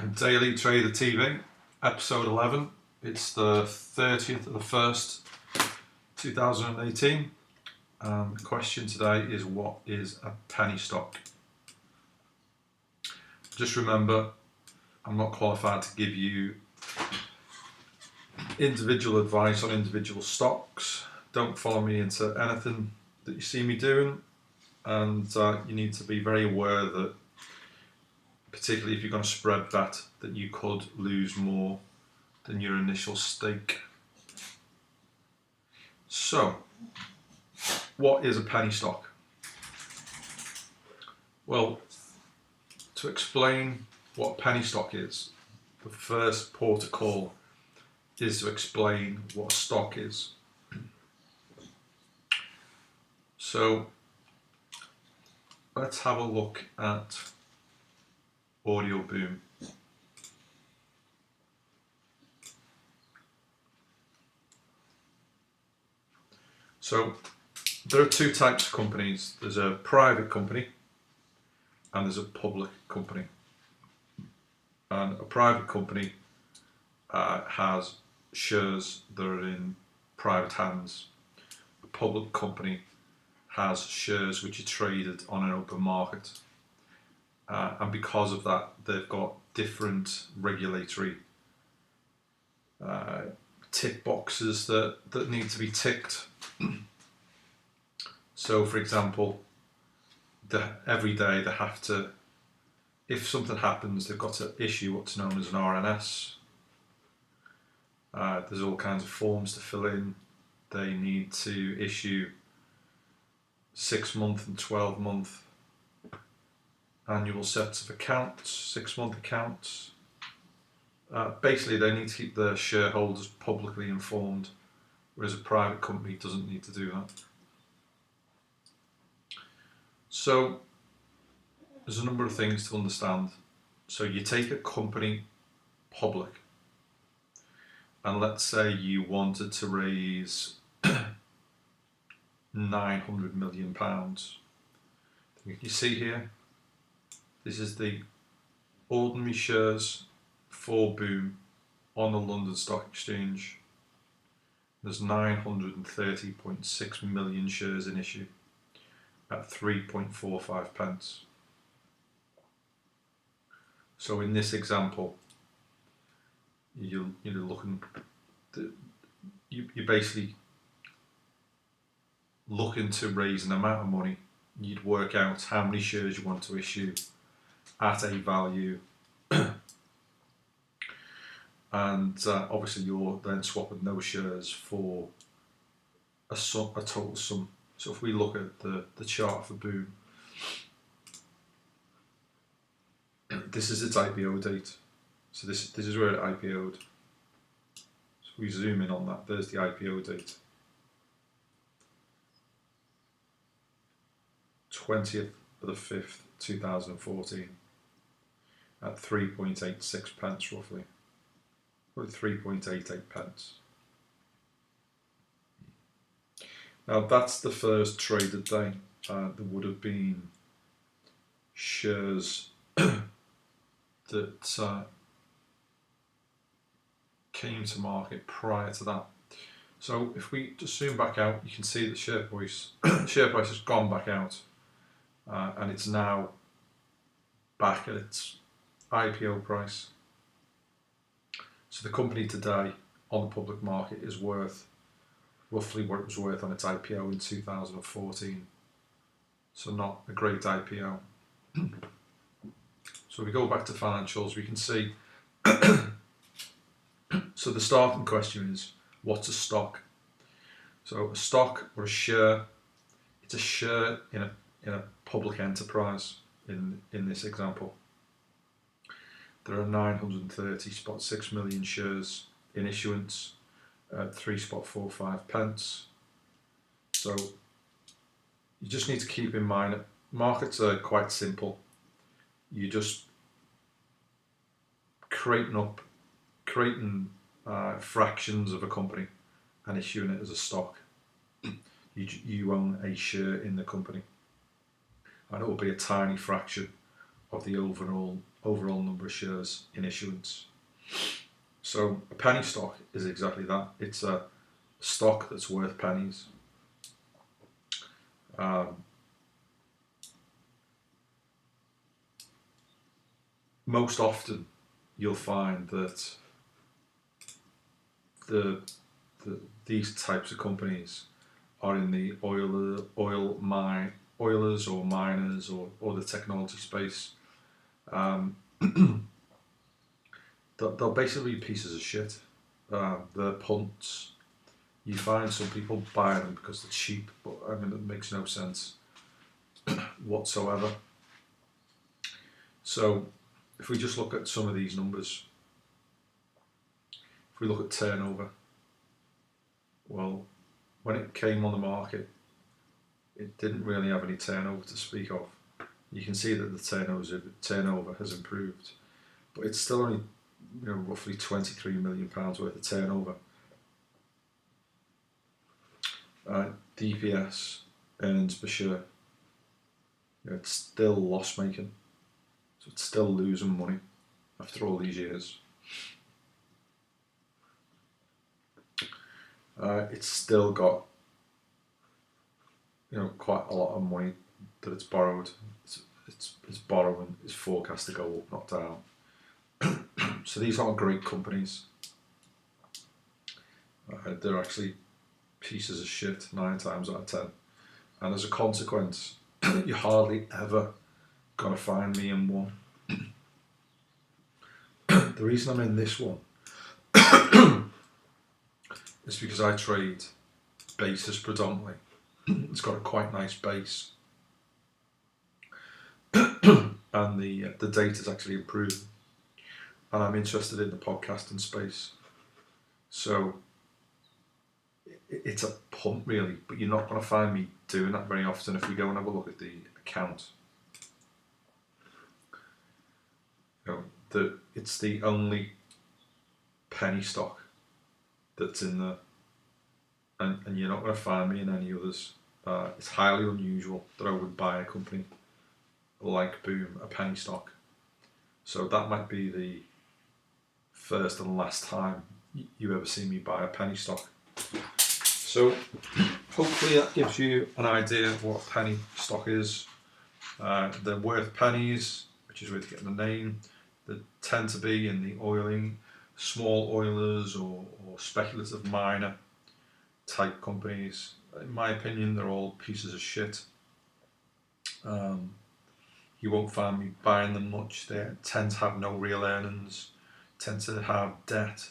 Daily Trader TV, episode 11. It's the 30th of the 1st, 2018. The question today is, what is a penny stock? Just remember, I'm not qualified to give you individual advice on individual stocks. Don't follow me into anything that you see me doing, and you need to be very aware that, particularly if you're going to spread bet, that you could lose more than your initial stake. So, what is a penny stock? Well, to explain what a penny stock is, the first port of call is to explain what a stock is. So, let's have a look at Audioboom. So there are two types of companies. There's a private company and there's a public company. And a private company has shares that are in private hands. A public company has shares which are traded on an open market. And because of that, they've got different regulatory tick boxes that need to be ticked. So, for example, every day they have to, if something happens, they've got to issue what's known as an RNS. There's all kinds of forms to fill in. They need to issue 6-month and 12-month annual sets of accounts, 6-month accounts. Basically, they need to keep their shareholders publicly informed, whereas a private company doesn't need to do that. So, there's a number of things to understand. So, you take a company public, and let's say you wanted to raise £900 million. You see here, this is the ordinary shares for Boom on the London Stock Exchange. There's 930.6 million shares in issue at 3.45 pence. So in this example, you're basically looking to raise an amount of money. You'd work out how many shares you want to issue at a value, and obviously you're then swapping those shares for a total sum. So if we look at the chart for Boom, this is its IPO date. So this is where it IPO'd. So if we zoom in on that, there's the IPO date. 20th of the 5th, 2014. At 3.86 pence roughly, or 3.88 pence. Now that's the first traded day. There would have been shares that came to market prior to that. So if we just zoom back out, you can see that share price has gone back out, and it's now back at its IPO price. So the company today on the public market is worth roughly what it was worth on its IPO in 2014. So not a great IPO. So if we go back to financials, we can see so the starting question is, what's a stock? So a stock or a share, it's a share in a public enterprise in this example. There are 930.6 million shares in issuance at 3.45 pence. So you just need to keep in mind that markets are quite simple. You just creating fractions of a company and issuing it as a stock. You own a share in the company, and it will be a tiny fraction of the overall overall number of shares in issuance. So a penny stock is exactly that. It's a stock that's worth pennies. Most often you'll find that these types of companies are in the oilers or miners or the technology space. They'll basically be pieces of shit. They're punts. You find some people buy them because they're cheap, but I mean it makes no sense whatsoever. So if we just look at some of these numbers, if we look at turnover, well, when it came on the market, it didn't really have any turnover to speak of. You can see that the turnover has improved, but it's still only roughly £23 million worth of turnover. DPS, earnings per share, it's still loss making, so it's still losing money after all these years. It's still got quite a lot of money that it's borrowed. It's borrowing is forecast to go up, not down. So these aren't great companies. They're actually pieces of shit 9 times out of 10, and as a consequence, you're hardly ever gonna find me in one. The reason I'm in this one is because I trade bases predominantly. It's got a quite nice base, and the data's actually improved, and I'm interested in the podcasting space. So it's a punt really, but you're not going to find me doing that very often. If we go and have a look at the account, it's the only penny stock that's in there, and you're not going to find me in any others. It's highly unusual that I would buy a company like Boom, a penny stock. So that might be the first and last time you ever see me buy a penny stock. So hopefully that gives you an idea of what a penny stock is. They're worth pennies, which is where to get the name. They tend to be in the oiling, small oilers or speculative miner type companies. In my opinion, they're all pieces of shit. You won't find me buying them much. They tend to have no real earnings, tend to have debt.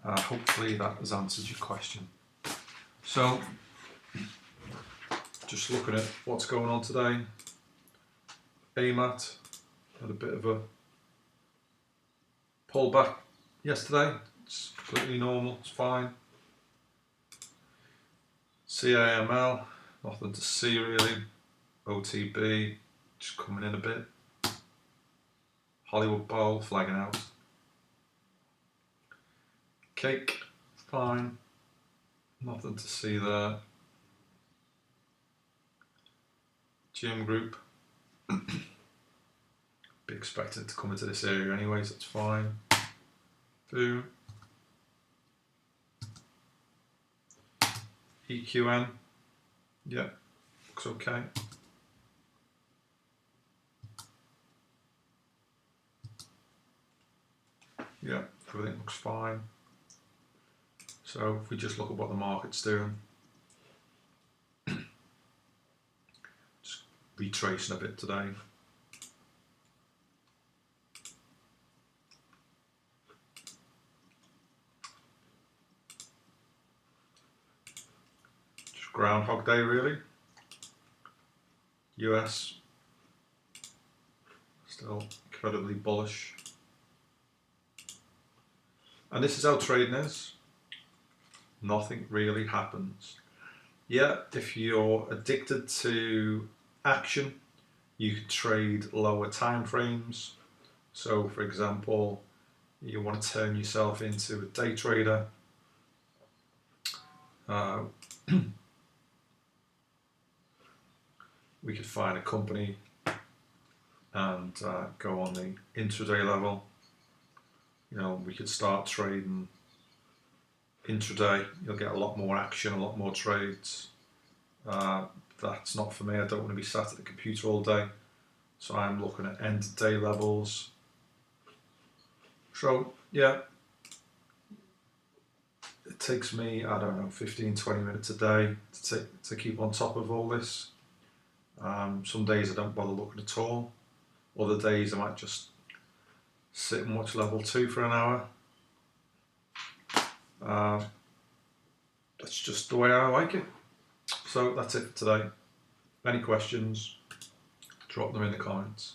Hopefully that has answered your question. So, just looking at what's going on today, AMAT had a bit of a pullback yesterday. It's completely normal, it's fine. CAML, nothing to see really. OTB, just coming in a bit. Hollywood Bowl, flagging out. Cake, fine. Nothing to see there. GM Group, be expected to come into this area anyways, that's fine. Boom. EQN, yeah, looks okay. Yeah, everything looks fine. So if we just look at what the market's doing, just retracing a bit today. Just Groundhog Day really. US, still incredibly bullish. And this is how trading is. Nothing really happens. Yeah, if you're addicted to action, you can trade lower time frames. So for example, you want to turn yourself into a day trader. We could find a company and go on the intraday level. You know, we could start trading intraday. You'll get a lot more action, a lot more trades. That's not for me. I don't want to be sat at the computer all day. So I'm looking at end of day levels. So yeah, it takes me, I don't know, 15-20 minutes a day to keep on top of all this. Some days I don't bother looking at all. Other days I might just sit and watch level 2 for an hour. That's just the way I like it. So that's it for today. Any questions, drop them in the comments.